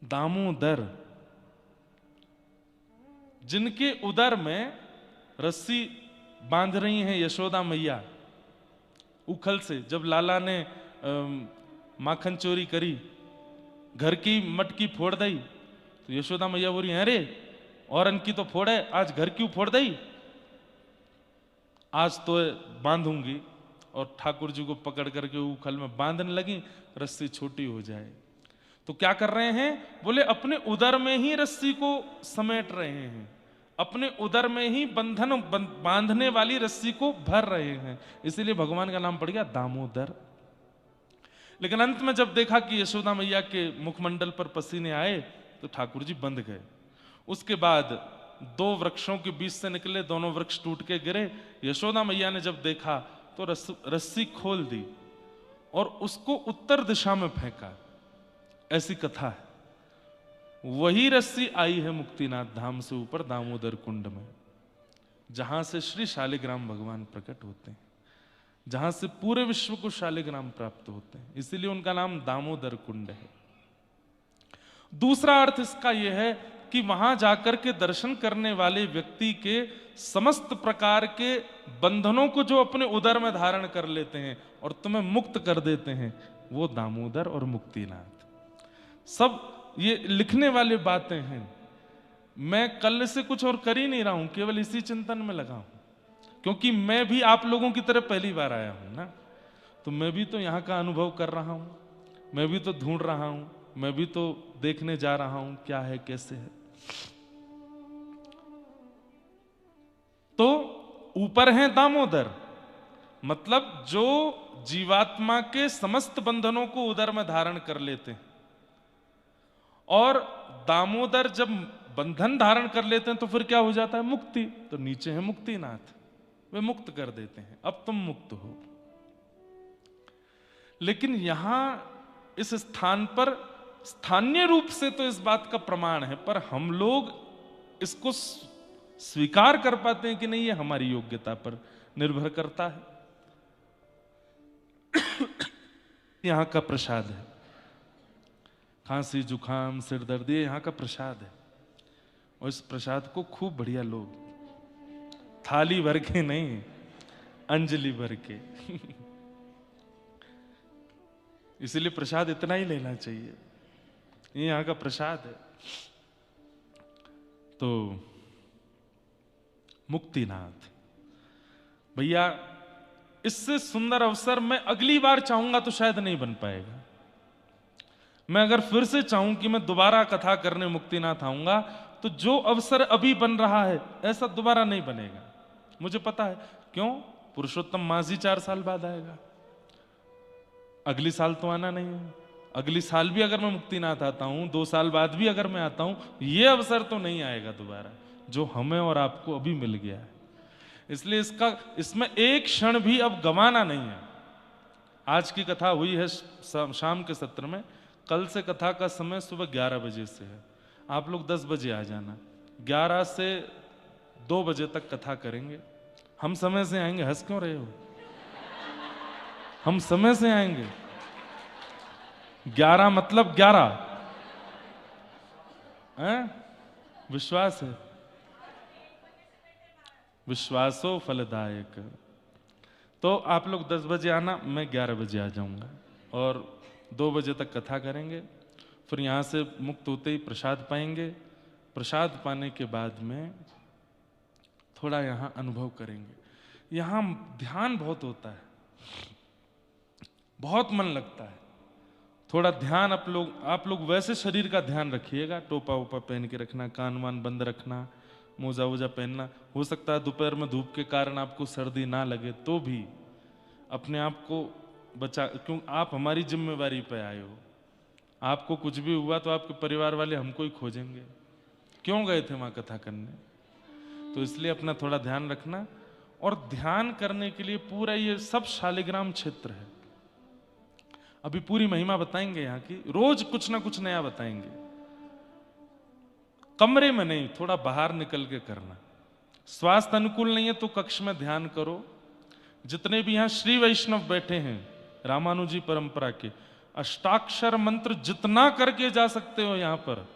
दामोदर, जिनके उदर में रस्सी बांध रही हैं यशोदा मैया उखल से। जब लाला ने माखन चोरी करी, घर की मटकी फोड़ दई, तो यशोदा मैया बोली अरे और की तो फोड़े, आज घर क्यों फोड़ दई, आज तो बांधूंगी। और ठाकुर जी को पकड़ करके उखल में बांधने लगी, रस्सी छोटी हो जाए। तो क्या कर रहे हैं, बोले अपने उदर में ही रस्सी को समेट रहे हैं, अपने उदर में ही बंधन बांधने वाली रस्सी को भर रहे हैं, इसीलिए भगवान का नाम पड़ गया दामोदर। लेकिन अंत में जब देखा कि यशोदा मैया के मुखमंडल पर पसीने आए तो ठाकुर जी बंध गए। उसके बाद दो वृक्षों के बीच से निकले, दोनों वृक्ष टूट के गिरे। यशोदा मैया ने जब देखा तो रस्सी खोल दी और उसको उत्तर दिशा में फेंका, ऐसी कथा है। वही रस्सी आई है मुक्तिनाथ धाम से ऊपर दामोदर कुंड में, जहां से श्री शालिग्राम भगवान प्रकट होते हैं, जहां से पूरे विश्व को शालिग्राम प्राप्त होते हैं, इसीलिए उनका नाम दामोदर कुंड है। दूसरा अर्थ इसका यह है कि वहां जाकर के दर्शन करने वाले व्यक्ति के समस्त प्रकार के बंधनों को जो अपने उदर में धारण कर लेते हैं और तुम्हें मुक्त कर देते हैं, वो दामोदर और मुक्तिनाथ। सब ये लिखने वाली बातें हैं। मैं कल से कुछ और कर ही नहीं रहा हूं, केवल इसी चिंतन में लगा हूं, क्योंकि मैं भी आप लोगों की तरह पहली बार आया हूं ना, तो मैं भी तो यहां का अनुभव कर रहा हूं, मैं भी तो ढूंढ रहा हूं, मैं भी तो देखने जा रहा हूं क्या है कैसे है। तो ऊपर है दामोदर, मतलब जो जीवात्मा के समस्त बंधनों को उदर में धारण कर लेते हैं, और दामोदर जब बंधन धारण कर लेते हैं तो फिर क्या हो जाता है, मुक्ति। तो नीचे है मुक्तिनाथ, वे मुक्त कर देते हैं, अब तुम मुक्त हो। लेकिन यहां इस स्थान पर स्थानीय रूप से तो इस बात का प्रमाण है, पर हम लोग इसको स्वीकार कर पाते हैं कि नहीं, ये हमारी योग्यता पर निर्भर करता है। यहां का प्रसाद है, खांसी जुखाम सिर दर्द, ये यहां का प्रसाद है, और इस प्रसाद को खूब बढ़िया लोग थाली भर के नहीं, अंजलि भर के इसलिए प्रसाद इतना ही लेना चाहिए, ये यहां का प्रसाद है। तो मुक्तिनाथ भैया, इससे सुंदर अवसर मैं अगली बार चाहूंगा तो शायद नहीं बन पाएगा। मैं अगर फिर से चाहूं कि मैं दोबारा कथा करने मुक्तिनाथ आऊंगा, तो जो अवसर अभी बन रहा है ऐसा दोबारा नहीं बनेगा, मुझे पता है। क्यों? पुरुषोत्तम मांझी 4 साल बाद आएगा, अगली साल तो आना नहीं है। अगली साल भी अगर मैं मुक्तिनाथ आता हूं, 2 साल बाद भी अगर मैं आता हूं, ये अवसर तो नहीं आएगा दोबारा, जो हमें और आपको अभी मिल गया है। इसलिए इसमें एक क्षण भी अब गंवाना नहीं है। आज की कथा हुई है शाम के सत्र में, कल से कथा का समय सुबह 11 बजे से है। आप लोग 10 बजे आ जाना, 11 से 2 बजे तक कथा करेंगे। हम समय से आएंगे, हंस क्यों रहे हो? हम समय से आएंगे, 11 मतलब 11 है? विश्वास है, विश्वासो फलदायक। तो आप लोग 10 बजे आना, मैं 11 बजे आ जाऊंगा, और 2 बजे तक कथा करेंगे। फिर यहां से मुक्त होते ही प्रसाद पाएंगे। प्रसाद पाने के बाद में थोड़ा यहां अनुभव करेंगे। यहां ध्यान बहुत होता है, बहुत मन लगता है। थोड़ा ध्यान आप लोग वैसे शरीर का ध्यान रखिएगा, टोपा वोपा पहन के रखना, कान वान बंद रखना, मोजा वोजा पहनना। हो सकता है दोपहर में धूप के कारण आपको सर्दी ना लगे, तो भी अपने आप को बचा, क्यों आप हमारी जिम्मेवारी पे आए हो। आपको कुछ भी हुआ तो आपके परिवार वाले हमको ही खोजेंगे, क्यों गए थे वहां कथा करने। तो इसलिए अपना थोड़ा ध्यान रखना। और ध्यान करने के लिए पूरा ये सब शालिग्राम क्षेत्र है। अभी पूरी महिमा बताएंगे यहाँ की, रोज कुछ ना कुछ नया बताएंगे। कमरे में नहीं, थोड़ा बाहर निकल के करना। स्वास्थ्य अनुकूल नहीं है तो कक्ष में ध्यान करो। जितने भी यहाँ श्री वैष्णव बैठे हैं रामानुजी परंपरा के, अष्टाक्षर मंत्र जितना करके जा सकते हो यहां पर,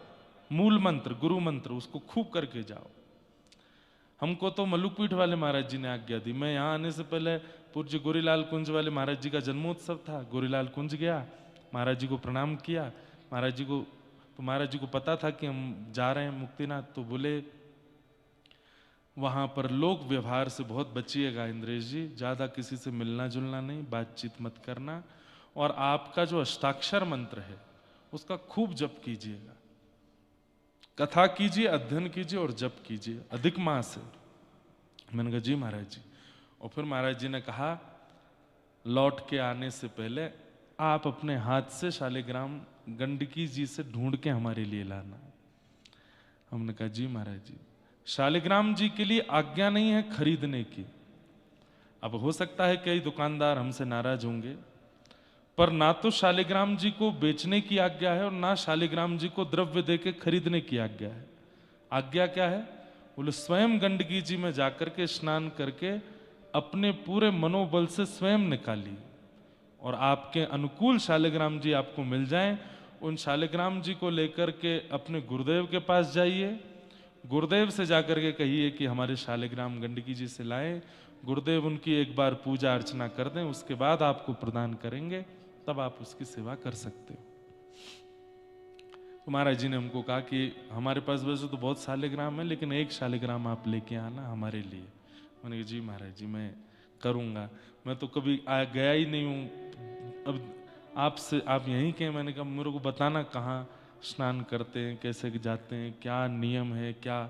मूल मंत्र गुरु मंत्र, उसको खूब करके जाओ। हमको तो मल्लुकपीठ वाले महाराज जी ने आज्ञा दी। मैं यहाँ आने से पहले पूज्य गोरीलाल कुंज वाले महाराज जी का जन्मोत्सव था, गोरीलाल कुंज गया, महाराज जी को प्रणाम किया। महाराज जी को पता था कि हम जा रहे हैं मुक्तिनाथ, तो बोले वहां पर लोक व्यवहार से बहुत बचिएगा इंद्रेश जी, ज्यादा किसी से मिलना जुलना नहीं, बातचीत मत करना, और आपका जो अष्टाक्षर मंत्र है उसका खूब जप कीजिएगा, कथा कीजिए, अध्ययन कीजिए और जप कीजिए, अधिक मास है। मैंने कहा जी महाराज जी। और फिर महाराज जी ने कहा लौट के आने से पहले आप अपने हाथ से शालिग्राम गंडकी जी से ढूंढ के हमारे लिए लाना। हमने कहा जी महाराज जी। शालिग्राम जी के लिए आज्ञा नहीं है खरीदने की। अब हो सकता है कई दुकानदार हमसे नाराज होंगे, पर ना तो शालिग्राम जी को बेचने की आज्ञा है और ना शालिग्राम जी को द्रव्य देके खरीदने की आज्ञा है। आज्ञा क्या है? बोले स्वयं गंडकी जी में जाकर के स्नान करके अपने पूरे मनोबल से स्वयं निकाली, और आपके अनुकूल शालिग्राम जी आपको मिल जाएं, उन शालिग्राम जी को लेकर के अपने गुरुदेव के पास जाइए, गुरुदेव से जाकर के कहिए कि हमारे शालिग्राम गंडकी जी से लाएं, गुरुदेव उनकी एक बार पूजा अर्चना कर दें, उसके बाद आपको प्रदान करेंगे, तब आप उसकी सेवा कर सकते हो। तो महाराज जी ने हमको कहा कि हमारे पास वैसे तो बहुत शालिग्राम है, लेकिन एक शालिग्राम आप लेके आना हमारे लिए। मैंने कहा जी महाराज जी मैं करूँगा, मैं तो कभी गया ही नहीं हूँ, अब आपसे आप यहीं के। मैंने कहा मेरे को बताना कहाँ स्नान करते हैं, कैसे जाते हैं, क्या नियम है क्या।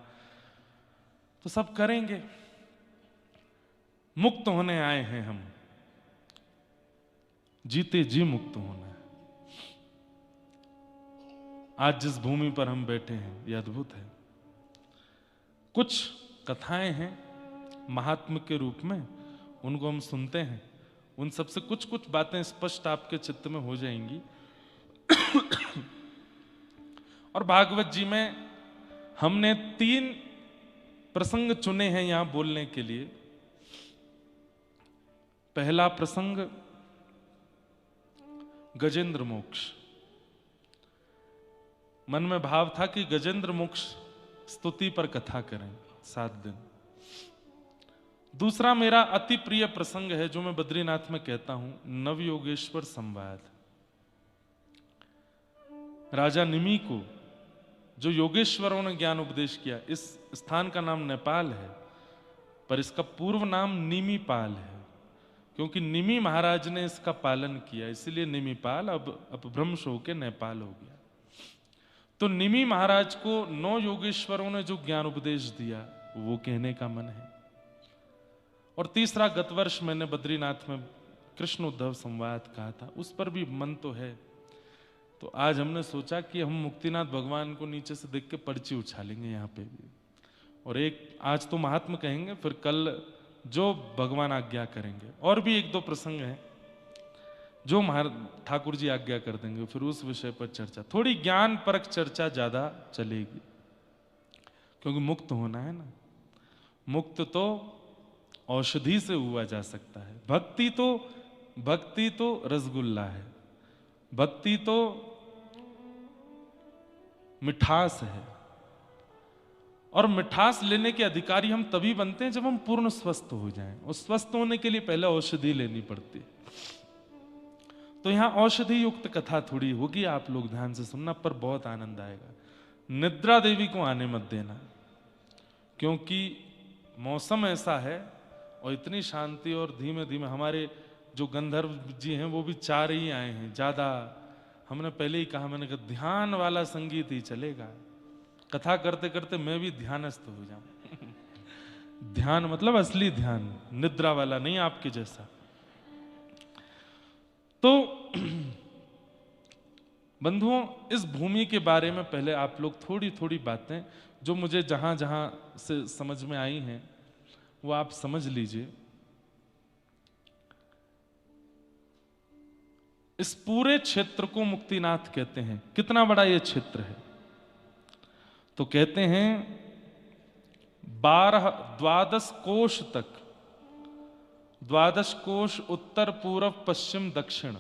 तो सब करेंगे। मुक्त होने आए हैं हम, जीते जी मुक्त होना है। आज जिस भूमि पर हम बैठे हैं यह अद्भुत है। कुछ कथाएं हैं महात्म के रूप में, उनको हम सुनते हैं, उन सबसे कुछ कुछ बातें स्पष्ट आपके चित्त में हो जाएंगी। और भागवत जी में हमने 3 प्रसंग चुने हैं यहां बोलने के लिए। पहला प्रसंग गजेंद्र मोक्ष। मन में भाव था कि गजेंद्र मोक्ष स्तुति पर कथा करें 7 दिन। दूसरा मेरा अति प्रिय प्रसंग है जो मैं बद्रीनाथ में कहता हूं, नवयोगेश्वर संवाद। राजा निमि को जो योगेश्वरों ने ज्ञान उपदेश किया। इस स्थान का नाम नेपाल है, पर इसका पूर्व नाम निमिपाल है, क्योंकि निमि महाराज ने इसका पालन किया, इसलिए निमिपाल अब अपभ्रंश होकर नेपाल हो गया। तो निमि महाराज को 9 योगेश्वरों ने जो ज्ञान उपदेश दिया वो कहने का मन है। और तीसरा, गत वर्ष मैंने बद्रीनाथ में कृष्ण उद्धव संवाद कहा था, उस पर भी मन तो है। तो आज हमने सोचा कि हम मुक्तिनाथ भगवान को नीचे से देख के पर्ची उछालेंगे यहाँ पे भी, और एक आज तो महात्मा कहेंगे, फिर कल जो भगवान आज्ञा करेंगे। और भी 1-2 प्रसंग हैं जो ठाकुर जी आज्ञा कर देंगे, फिर उस विषय पर चर्चा, थोड़ी ज्ञान परक चर्चा ज्यादा चलेगी, क्योंकि मुक्त होना है ना। मुक्त तो औषधि से हुआ जा सकता है, भक्ति तो रसगुल्ला है, भक्ति तो मिठास है, और मिठास लेने के अधिकारी हम तभी बनते हैं जब हम पूर्ण स्वस्थ हो जाएं, और स्वस्थ होने के लिए पहले औषधि लेनी पड़ती है। तो यहां औषधि युक्त कथा थोड़ी होगी, आप लोग ध्यान से सुनना, पर बहुत आनंद आएगा। निद्रा देवी को आने मत देना, क्योंकि मौसम ऐसा है और इतनी शांति, और धीमे धीमे हमारे जो गंधर्व जी हैं वो भी 4 ही आए हैं ज्यादा। हमने पहले ही कहा, मैंने कहा ध्यान वाला संगीत ही चलेगा, कथा करते करते मैं भी ध्यानस्थ हो जाऊं। ध्यान मतलब असली ध्यान, निद्रा वाला नहीं आपके जैसा। तो बंधुओं, इस भूमि के बारे में पहले आप लोग थोड़ी थोड़ी बातें जो मुझे जहां जहां से समझ में आई हैं वो आप समझ लीजिए। इस पूरे क्षेत्र को मुक्तिनाथ कहते हैं। कितना बड़ा ये क्षेत्र है? तो कहते हैं 12 कोश तक, 12 कोश उत्तर पूर्व पश्चिम दक्षिण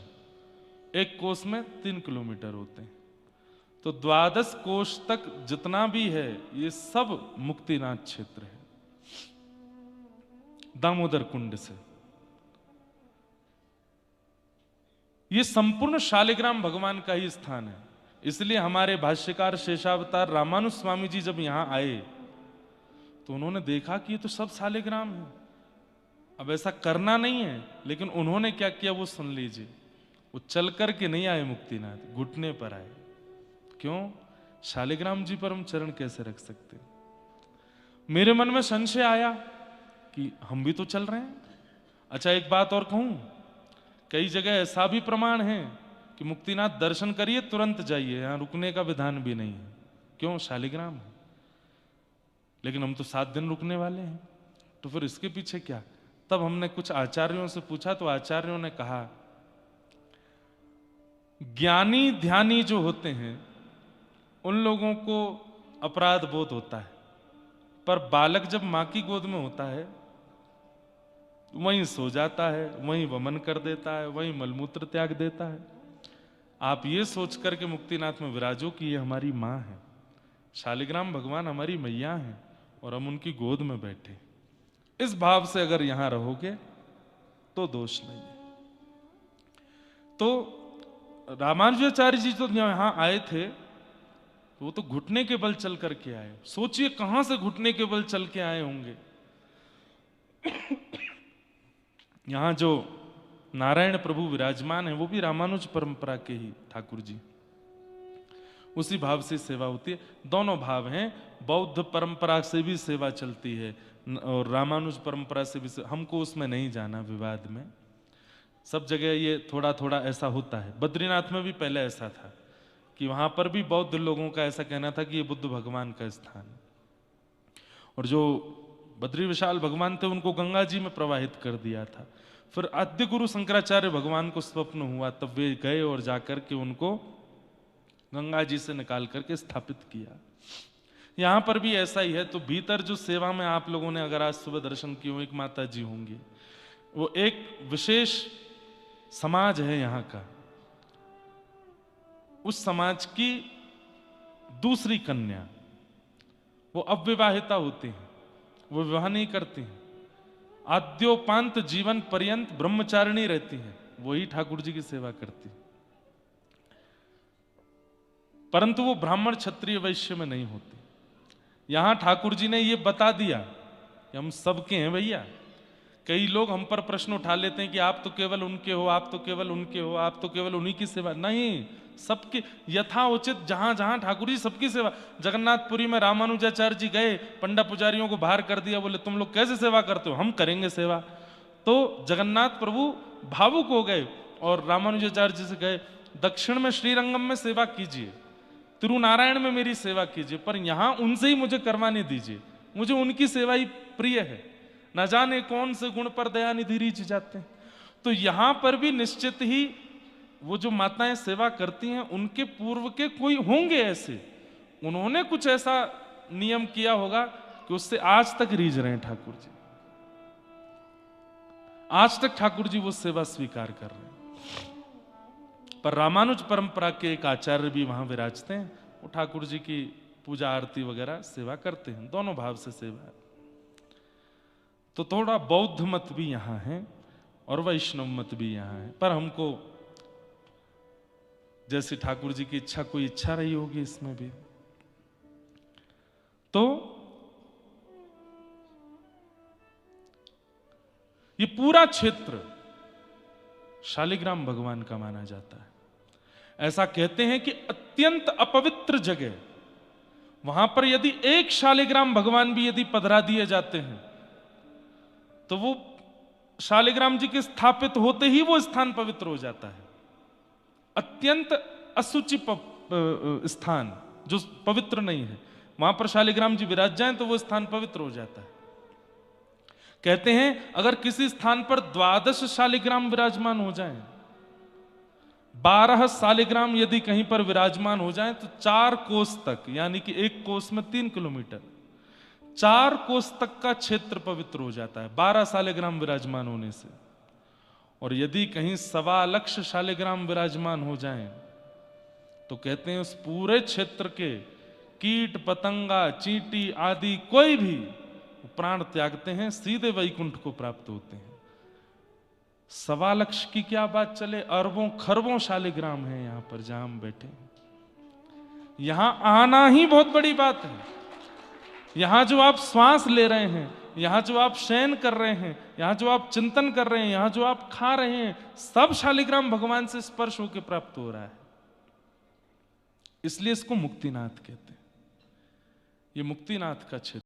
एक कोस में 3 किलोमीटर होते हैं। तो 12 कोस तक जितना भी है ये सब मुक्तिनाथ क्षेत्र है, दामोदर कुंड से। ये संपूर्ण शालिग्राम भगवान का ही स्थान है। इसलिए हमारे भाष्यकार शेषावतार रामानुज स्वामी जी जब यहां आए तो उन्होंने देखा कि ये तो सब शालिग्राम है। अब ऐसा करना नहीं है, लेकिन उन्होंने क्या किया वो सुन लीजिए। वो चल करके नहीं आए मुक्तिनाथ, घुटने पर आए। क्यों? शालिग्राम जी पर हम चरण कैसे रख सकते? मेरे मन में संशय आया कि हम भी तो चल रहे हैं। अच्छा, एक बात और कहूं, कई जगह ऐसा भी प्रमाण है कि मुक्तिनाथ दर्शन करिए तुरंत जाइए, यहां रुकने का विधान भी नहीं है। क्यों? शालिग्राम है। लेकिन हम तो 7 दिन रुकने वाले हैं, तो फिर इसके पीछे क्या? तब हमने कुछ आचार्यों से पूछा तो आचार्यों ने कहा, ज्ञानी ध्यानी जो होते हैं उन लोगों को अपराध बोध होता है, पर बालक जब मां की गोद में होता है वहीं सो जाता है, वहीं वमन कर देता है, वहीं मलमूत्र त्याग देता है। आप ये सोच करके मुक्तिनाथ में विराजो कि ये हमारी मां है, शालिग्राम भगवान हमारी मैया हैं और हम उनकी गोद में बैठे। इस भाव से अगर यहां रहोगे तो दोष नहीं है। तो रामानुजाचार्य जी तो यहां आए थे, वो तो घुटने के बल चल करके आए। सोचिए कहां से घुटने के बल चल के आए होंगे। यहां जो नारायण प्रभु विराजमान है वो भी रामानुज परंपरा के ही ठाकुर जी, उसी भाव से सेवा होती है। दोनों भाव हैं, बौद्ध परंपरा से भी सेवा चलती है और रामानुज परंपरा से भी हमको उसमें नहीं जाना विवाद में। सब जगह ये थोड़ा थोड़ा ऐसा होता है। बद्रीनाथ में भी पहले ऐसा था कि वहां पर भी बौद्ध लोगों का ऐसा कहना था कि ये बुद्ध भगवान का स्थान, और जो बद्री विशाल भगवान थे उनको गंगा जी में प्रवाहित कर दिया था। फिर आद्य गुरु शंकराचार्य भगवान को स्वप्न हुआ, तब वे गए और जाकर के उनको गंगा जी से निकाल करके स्थापित किया। यहां पर भी ऐसा ही है। तो भीतर जो सेवा में आप लोगों ने अगर आज सुबह दर्शन किए हो, एक माता जी होंगी, वो एक विशेष समाज है यहाँ का। उस समाज की दूसरी कन्या, वो अविवाहिता होती हैं, वो विवाह नहीं करती हैं, आद्योपांत जीवन पर्यंत ब्रह्मचारिणी रहती हैं, वही ठाकुर जी की सेवा करती हैं। परंतु वो ब्राह्मण क्षत्रिय वैश्य में नहीं होती। यहां ठाकुर जी ने ये बता दिया कि हम सबके हैं भैया। कई लोग हम पर प्रश्न उठा लेते हैं कि आप तो केवल उनके हो, आप तो केवल उनके हो, आप तो केवल उन्हीं की सेवा। नहीं, सबके यथा उचित, जहां जहां ठाकुर जी सबकी सेवा। जगन्नाथपुरी में रामानुजाचार्य जी गए, पंडा पुजारियों को बाहर कर दिया, बोले तुम लोग कैसे सेवा करते हो, हम करेंगे सेवा। तो जगन्नाथ प्रभु भावुक हो गए और रामानुजाचार्य जी से गए, दक्षिण में श्रीरंगम में सेवा कीजिए, तिरुनारायण में मेरी सेवा कीजिए, पर यहां उनसे ही मुझे करवाने दीजिए, मुझे उनकी सेवा ही प्रिय है। न जाने कौन से गुण पर दयानिधि रीझ जाते हैं। तो यहां पर भी निश्चित ही वो जो माताएं सेवा करती हैं, उनके पूर्व के कोई होंगे ऐसे, उन्होंने कुछ ऐसा नियम किया होगा कि उससे आज तक रीझ रहे हैं ठाकुर जी। आज तक ठाकुर जी वो सेवा स्वीकार कर रहे हैं। पर रामानुज परंपरा के एक आचार्य भी वहां विराजते हैं, वो ठाकुर जी की पूजा आरती वगैरह सेवा करते हैं। दोनों भाव से सेवा है। तो थोड़ा बौद्ध मत भी यहां है और वैष्णव मत भी यहां है, पर हमको जैसे ठाकुर जी की इच्छा, कोई इच्छा रही होगी इसमें भी। तो ये पूरा क्षेत्र शालिग्राम भगवान का माना जाता है। ऐसा कहते हैं कि अत्यंत अपवित्र जगह, वहां पर यदि एक शालिग्राम भगवान भी यदि पधरा दिए जाते हैं तो वो शालिग्राम जी के स्थापित होते ही वो स्थान पवित्र हो जाता है। अत्यंत असुचि स्थान जो पवित्र नहीं है, वहां पर शालिग्राम जी विराज जाएं तो वो स्थान पवित्र हो जाता है। कहते हैं अगर किसी स्थान पर 12 शालिग्राम विराजमान हो जाएं, 12 शालिग्राम यदि कहीं पर विराजमान हो जाएं तो 4 कोस तक, यानी कि एक कोस में 3 किलोमीटर, 4 कोस तक का क्षेत्र पवित्र हो जाता है 12 शालिग्राम विराजमान होने से। और यदि कहीं 1.25 लाख शालिग्राम विराजमान हो जाएं, तो कहते हैं उस पूरे क्षेत्र के कीट पतंगा चींटी आदि कोई भी प्राण त्यागते हैं, सीधे वैकुंठ को प्राप्त होते हैं। 1.25 लाख की क्या बात चले, अरबों खरबों शालिग्राम है यहां पर जहां हम बैठे हैं। यहां आना ही बहुत बड़ी बात है। यहां जो आप श्वास ले रहे हैं, यहां जो आप शयन कर रहे हैं, यहां जो आप चिंतन कर रहे हैं, यहां जो आप खा रहे हैं, सब शालिग्राम भगवान से स्पर्श होकर प्राप्त हो रहा है। इसलिए इसको मुक्तिनाथ कहते हैं। ये मुक्तिनाथ का क्षेत्र